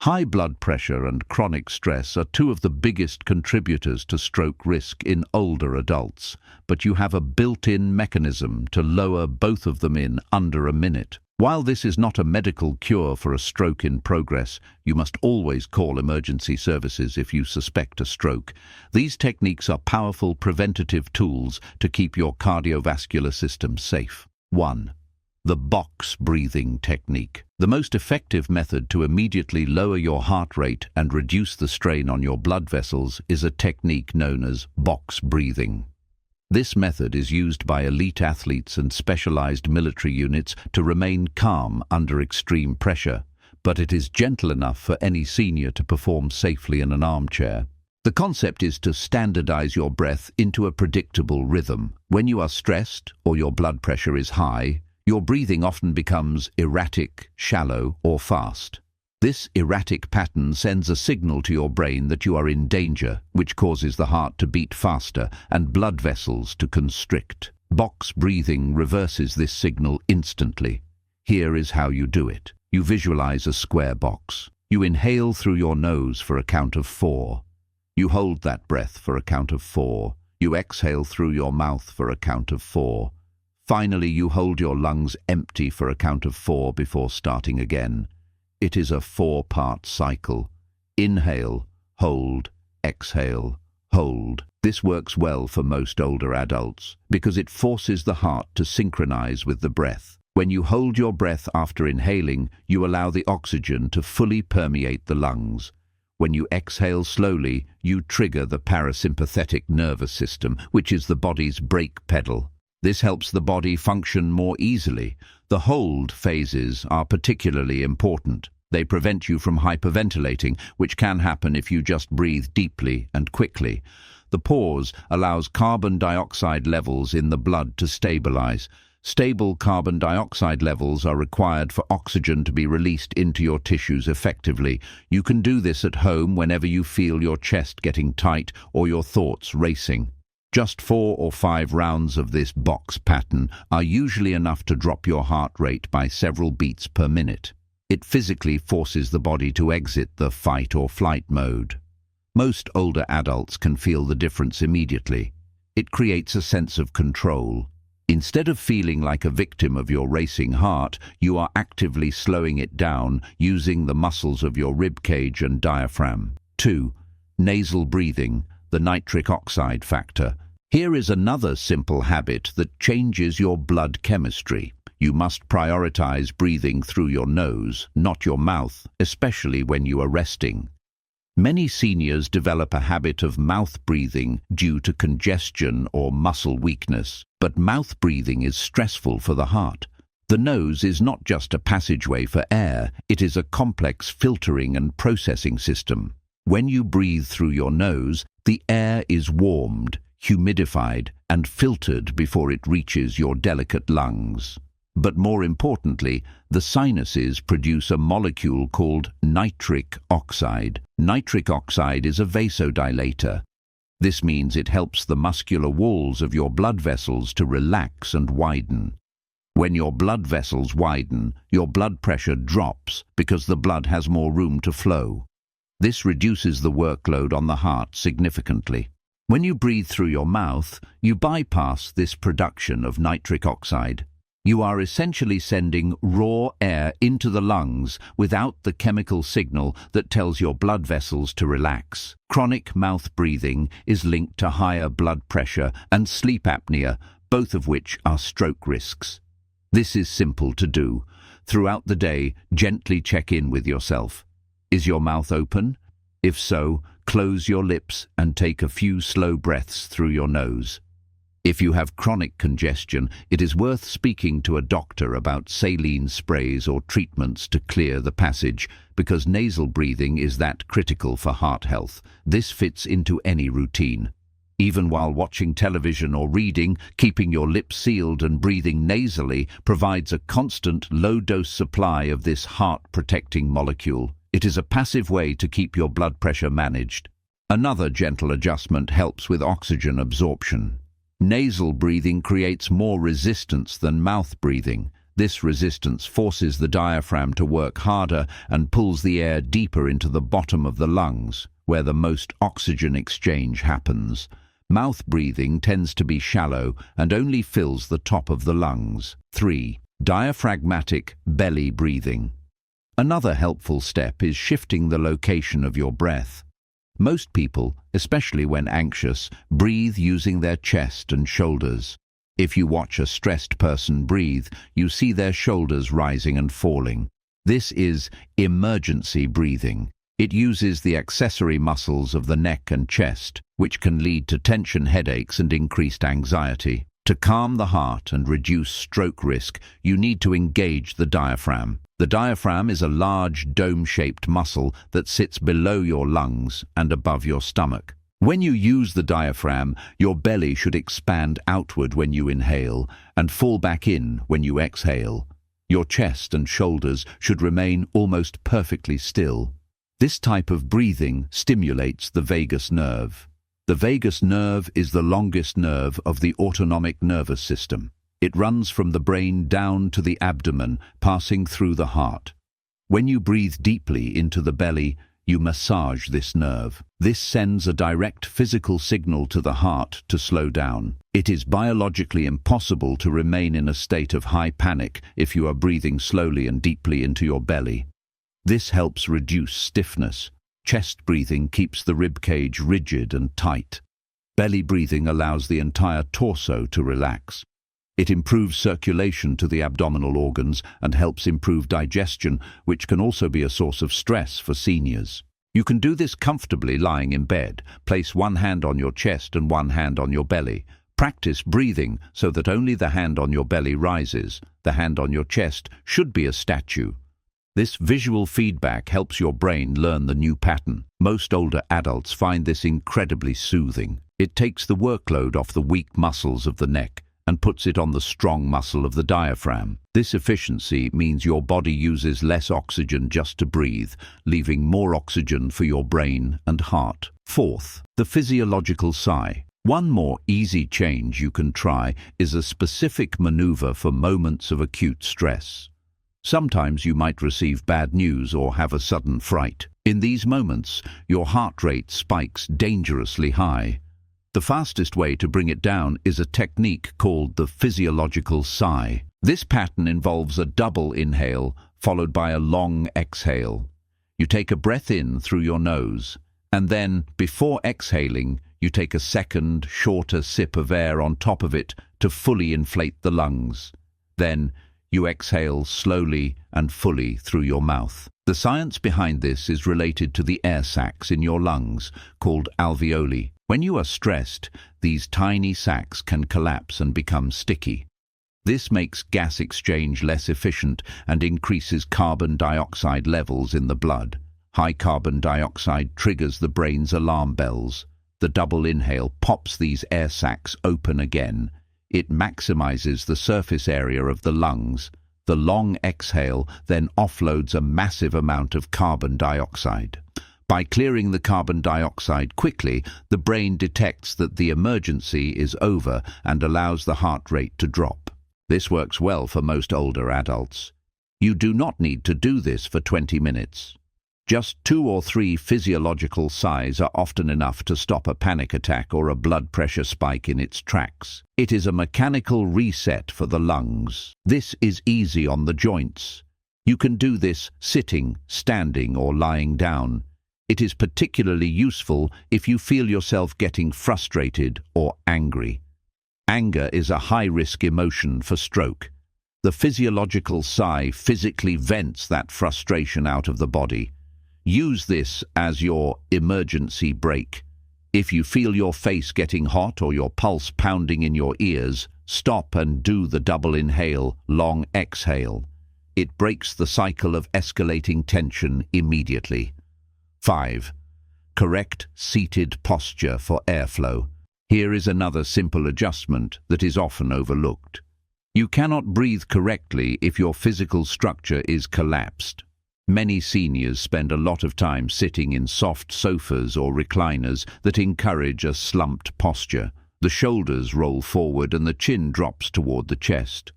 High blood pressure and chronic stress are two of the biggest contributors to stroke risk in older adults, but you have a built-in mechanism to lower both of them in under a minute. While this is not a medical cure for a stroke in progress, you must always call emergency services if you suspect a stroke. These techniques are powerful preventative tools to keep your cardiovascular system safe. 1. The box breathing technique. The most effective method to immediately lower your heart rate and reduce the strain on your blood vessels is a technique known as box breathing. This method is used by elite athletes and specialized military units to remain calm under extreme pressure, but it is gentle enough for any senior to perform safely in an armchair. The concept is to standardize your breath into a predictable rhythm. When you are stressed or your blood pressure is high, your breathing often becomes erratic, shallow, or fast. This erratic pattern sends a signal to your brain that you are in danger, which causes the heart to beat faster and blood vessels to constrict. Box breathing reverses this signal instantly. Here is how you do it. You visualize a square box. You inhale through your nose for a count of 4. You hold that breath for a count of 4. You exhale through your mouth for a count of 4. Finally, you hold your lungs empty for a count of 4 before starting again. It is a 4-part cycle. Inhale, hold, exhale, hold. This works well for most older adults because it forces the heart to synchronize with the breath. When you hold your breath after inhaling, you allow the oxygen to fully permeate the lungs. When you exhale slowly, you trigger the parasympathetic nervous system, which is the body's brake pedal. This helps the body function more easily. The hold phases are particularly important. They prevent you from hyperventilating, which can happen if you just breathe deeply and quickly. The pause allows carbon dioxide levels in the blood to stabilize. Stable carbon dioxide levels are required for oxygen to be released into your tissues effectively. You can do this at home whenever you feel your chest getting tight or your thoughts racing. Just 4 or 5 rounds of this box pattern are usually enough to drop your heart rate by several beats per minute. It physically forces the body to exit the fight or flight mode. Most older adults can feel the difference immediately. It creates a sense of control. Instead of feeling like a victim of your racing heart, you are actively slowing it down using the muscles of your rib cage and diaphragm. 2. Nasal breathing, the nitric oxide factor. Here is another simple habit that changes your blood chemistry. You must prioritize breathing through your nose, not your mouth, especially when you are resting. Many seniors develop a habit of mouth breathing due to congestion or muscle weakness, but mouth breathing is stressful for the heart. The nose is not just a passageway for air, it is a complex filtering and processing system. When you breathe through your nose, the air is warmed, humidified, and filtered before it reaches your delicate lungs. But more importantly, the sinuses produce a molecule called nitric oxide. Nitric oxide is a vasodilator. This means it helps the muscular walls of your blood vessels to relax and widen. When your blood vessels widen, your blood pressure drops because the blood has more room to flow. This reduces the workload on the heart significantly. When you breathe through your mouth, you bypass this production of nitric oxide. You are essentially sending raw air into the lungs without the chemical signal that tells your blood vessels to relax. Chronic mouth breathing is linked to higher blood pressure and sleep apnea, both of which are stroke risks. This is simple to do. Throughout the day, gently check in with yourself. Is your mouth open? If so, close your lips and take a few slow breaths through your nose. If you have chronic congestion, it is worth speaking to a doctor about saline sprays or treatments to clear the passage, because nasal breathing is that critical for heart health. This fits into any routine. Even while watching television or reading, keeping your lips sealed and breathing nasally provides a constant, low-dose supply of this heart-protecting molecule. It is a passive way to keep your blood pressure managed. Another gentle adjustment helps with oxygen absorption. Nasal breathing creates more resistance than mouth breathing. This resistance forces the diaphragm to work harder and pulls the air deeper into the bottom of the lungs, where the most oxygen exchange happens. Mouth breathing tends to be shallow and only fills the top of the lungs. 3. Diaphragmatic belly breathing. Another helpful step is shifting the location of your breath. Most people, especially when anxious, breathe using their chest and shoulders. If you watch a stressed person breathe, you see their shoulders rising and falling. This is emergency breathing. It uses the accessory muscles of the neck and chest, which can lead to tension headaches and increased anxiety. To calm the heart and reduce stroke risk, you need to engage the diaphragm. The diaphragm is a large dome-shaped muscle that sits below your lungs and above your stomach. When you use the diaphragm, your belly should expand outward when you inhale and fall back in when you exhale. Your chest and shoulders should remain almost perfectly still. This type of breathing stimulates the vagus nerve. The vagus nerve is the longest nerve of the autonomic nervous system. It runs from the brain down to the abdomen, passing through the heart. When you breathe deeply into the belly, you massage this nerve. This sends a direct physical signal to the heart to slow down. It is biologically impossible to remain in a state of high panic if you are breathing slowly and deeply into your belly. This helps reduce stiffness. Chest breathing keeps the rib cage rigid and tight. Belly breathing allows the entire torso to relax. It improves circulation to the abdominal organs and helps improve digestion, which can also be a source of stress for seniors. You can do this comfortably lying in bed. Place one hand on your chest and one hand on your belly. Practice breathing so that only the hand on your belly rises. The hand on your chest should be a statue. This visual feedback helps your brain learn the new pattern. Most older adults find this incredibly soothing. It takes the workload off the weak muscles of the neck and puts it on the strong muscle of the diaphragm. This efficiency means your body uses less oxygen just to breathe, leaving more oxygen for your brain and heart. 4th, the physiological sigh. One more easy change you can try is a specific maneuver for moments of acute stress. Sometimes you might receive bad news or have a sudden fright. In these moments, your heart rate spikes dangerously high. The fastest way to bring it down is a technique called the physiological sigh. This pattern involves a double inhale followed by a long exhale. You take a breath in through your nose, and then, before exhaling, you take a second, shorter sip of air on top of it to fully inflate the lungs. Then, you exhale slowly and fully through your mouth. The science behind this is related to the air sacs in your lungs, called alveoli. When you are stressed, these tiny sacs can collapse and become sticky. This makes gas exchange less efficient and increases carbon dioxide levels in the blood. High carbon dioxide triggers the brain's alarm bells. The double inhale pops these air sacs open again. It maximizes the surface area of the lungs. The long exhale then offloads a massive amount of carbon dioxide. By clearing the carbon dioxide quickly, the brain detects that the emergency is over and allows the heart rate to drop. This works well for most older adults. You do not need to do this for 20 minutes. Just 2 or 3 physiological sighs are often enough to stop a panic attack or a blood pressure spike in its tracks. It is a mechanical reset for the lungs. This is easy on the joints. You can do this sitting, standing, or lying down. It is particularly useful if you feel yourself getting frustrated or angry. Anger is a high-risk emotion for stroke. The physiological sigh physically vents that frustration out of the body. Use this as your emergency brake. If you feel your face getting hot or your pulse pounding in your ears, stop and do the double inhale, long exhale. It breaks the cycle of escalating tension immediately. 5. Correct seated posture for airflow. Here is another simple adjustment that is often overlooked. You cannot breathe correctly if your physical structure is collapsed. Many seniors spend a lot of time sitting in soft sofas or recliners that encourage a slumped posture. The shoulders roll forward and the chin drops toward the chest.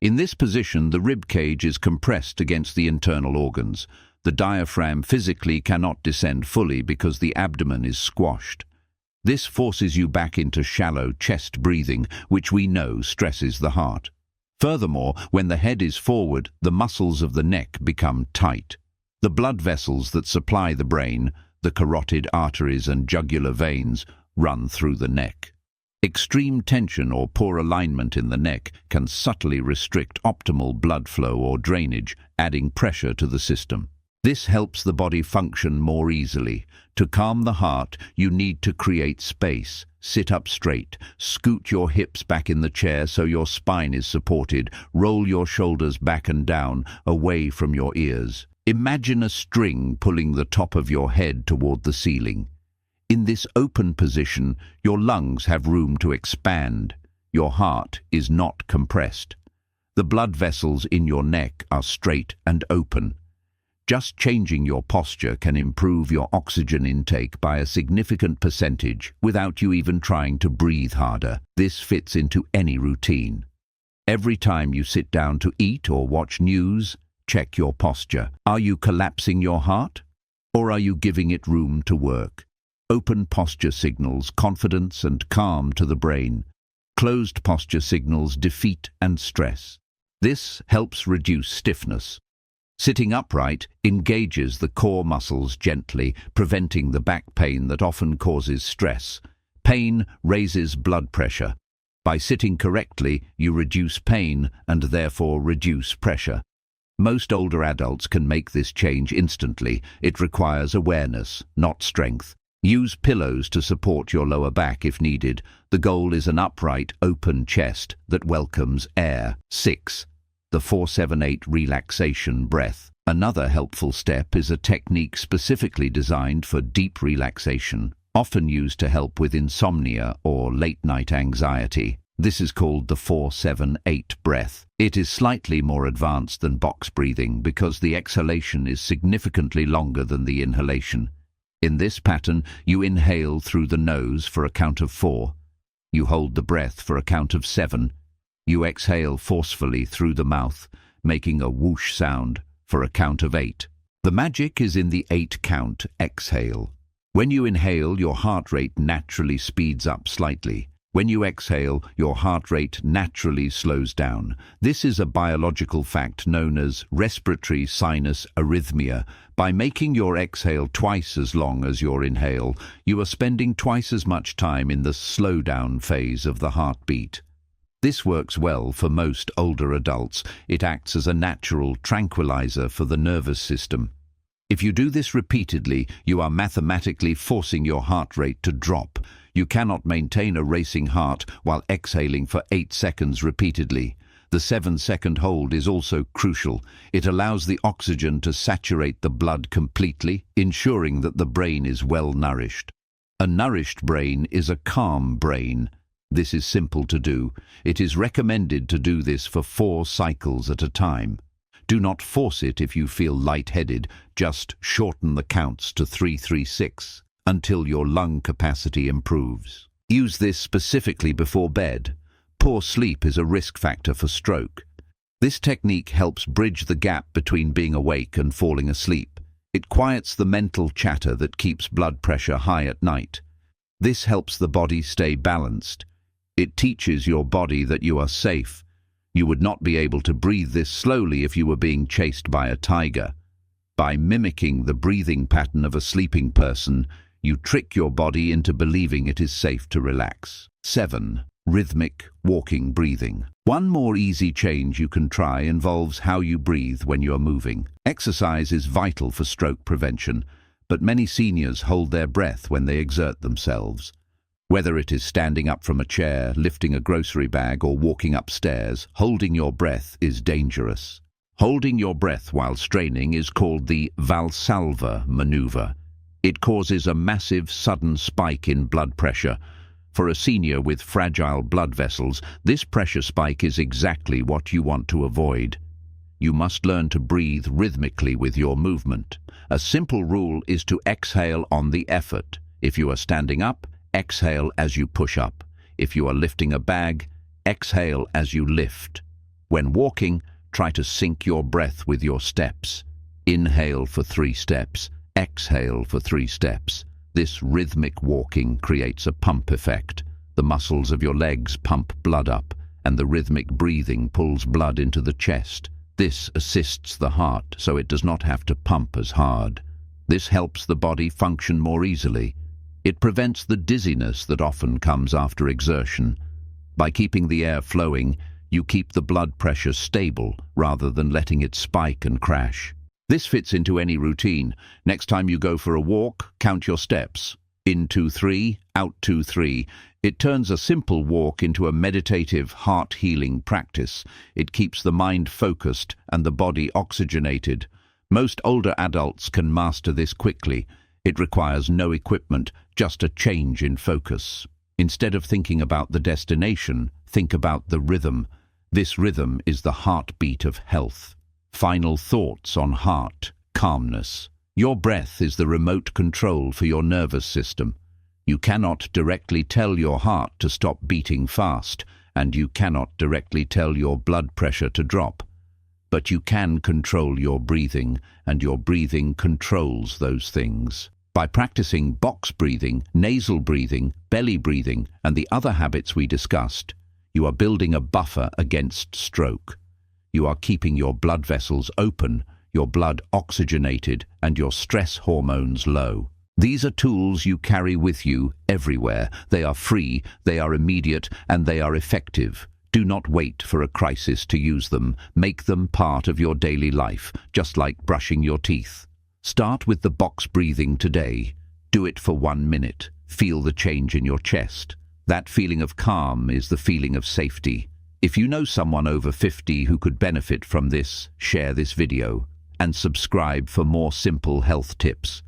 In this position, the rib cage is compressed against the internal organs. The diaphragm physically cannot descend fully because the abdomen is squashed. This forces you back into shallow chest breathing, which we know stresses the heart. Furthermore, when the head is forward, the muscles of the neck become tight. The blood vessels that supply the brain, the carotid arteries and jugular veins, run through the neck. Extreme tension or poor alignment in the neck can subtly restrict optimal blood flow or drainage, adding pressure to the system. This helps the body function more easily. To calm the heart, you need to create space. Sit up straight. Scoot your hips back in the chair so your spine is supported. Roll your shoulders back and down, away from your ears. Imagine a string pulling the top of your head toward the ceiling. In this open position, your lungs have room to expand. Your heart is not compressed. The blood vessels in your neck are straight and open. Just changing your posture can improve your oxygen intake by a significant percentage without you even trying to breathe harder. This fits into any routine. Every time you sit down to eat or watch news, check your posture. Are you collapsing your heart? Or are you giving it room to work? Open posture signals confidence and calm to the brain. Closed posture signals defeat and stress. This helps reduce stiffness. Sitting upright engages the core muscles gently, preventing the back pain that often causes stress. Pain raises blood pressure. By sitting correctly, you reduce pain and therefore reduce pressure. Most older adults can make this change instantly. It requires awareness, not strength. Use pillows to support your lower back if needed. The goal is an upright, open chest that welcomes air. 6. The 4-7-8 relaxation breath. Another helpful step is a technique specifically designed for deep relaxation, often used to help with insomnia or late-night anxiety. This is called the 4-7-8 breath. It is slightly more advanced than box breathing because the exhalation is significantly longer than the inhalation. In this pattern, you inhale through the nose for a count of 4. You hold the breath for a count of 7. You exhale forcefully through the mouth, making a whoosh sound for a count of 8. The magic is in the 8-count exhale. When you inhale, your heart rate naturally speeds up slightly. When you exhale, your heart rate naturally slows down. This is a biological fact known as respiratory sinus arrhythmia. By making your exhale twice as long as your inhale, you are spending twice as much time in the slow-down phase of the heartbeat. This works well for most older adults. It acts as a natural tranquilizer for the nervous system. If you do this repeatedly, you are mathematically forcing your heart rate to drop. You cannot maintain a racing heart while exhaling for 8 seconds repeatedly. The 7-second hold is also crucial. It allows the oxygen to saturate the blood completely, ensuring that the brain is well nourished. A nourished brain is a calm brain. This is simple to do. It is recommended to do this for 4 cycles at a time. Do not force it if you feel lightheaded. Just shorten the counts to 3-3-6 until your lung capacity improves. Use this specifically before bed. Poor sleep is a risk factor for stroke. This technique helps bridge the gap between being awake and falling asleep. It quiets the mental chatter that keeps blood pressure high at night. This helps the body stay balanced. It teaches your body that you are safe. You would not be able to breathe this slowly if you were being chased by a tiger. By mimicking the breathing pattern of a sleeping person, you trick your body into believing it is safe to relax. 7. Rhythmic walking breathing. One more easy change you can try involves how you breathe when you are moving. Exercise is vital for stroke prevention, but many seniors hold their breath when they exert themselves. Whether it is standing up from a chair, lifting a grocery bag, or walking upstairs, holding your breath is dangerous. Holding your breath while straining is called the Valsalva maneuver. It causes a massive sudden spike in blood pressure. For a senior with fragile blood vessels, this pressure spike is exactly what you want to avoid. You must learn to breathe rhythmically with your movement. A simple rule is to exhale on the effort. If you are standing up, exhale as you push up. If you are lifting a bag, exhale as you lift. When walking, try to sync your breath with your steps. Inhale for 3 steps, exhale for 3 steps. This rhythmic walking creates a pump effect. The muscles of your legs pump blood up, and the rhythmic breathing pulls blood into the chest. This assists the heart so it does not have to pump as hard. This helps the body function more easily. It prevents the dizziness that often comes after exertion. By keeping the air flowing, you keep the blood pressure stable rather than letting it spike and crash. This fits into any routine. Next time you go for a walk, count your steps. In 2, 3, out 2, 3. It turns a simple walk into a meditative, heart-healing practice. It keeps the mind focused and the body oxygenated. Most older adults can master this quickly. It requires no equipment, just a change in focus. Instead of thinking about the destination, think about the rhythm. This rhythm is the heartbeat of health. Final thoughts on heart, calmness. Your breath is the remote control for your nervous system. You cannot directly tell your heart to stop beating fast, and you cannot directly tell your blood pressure to drop. But you can control your breathing, and your breathing controls those things. By practicing box breathing, nasal breathing, belly breathing, and the other habits we discussed, you are building a buffer against stroke. You are keeping your blood vessels open, your blood oxygenated, and your stress hormones low. These are tools you carry with you everywhere. They are free, they are immediate, and they are effective. Do not wait for a crisis to use them. Make them part of your daily life, just like brushing your teeth. Start with the box breathing today. Do it for 1 minute. Feel the change in your chest. That feeling of calm is the feeling of safety. If you know someone over 50 who could benefit from this, share this video and subscribe for more simple health tips.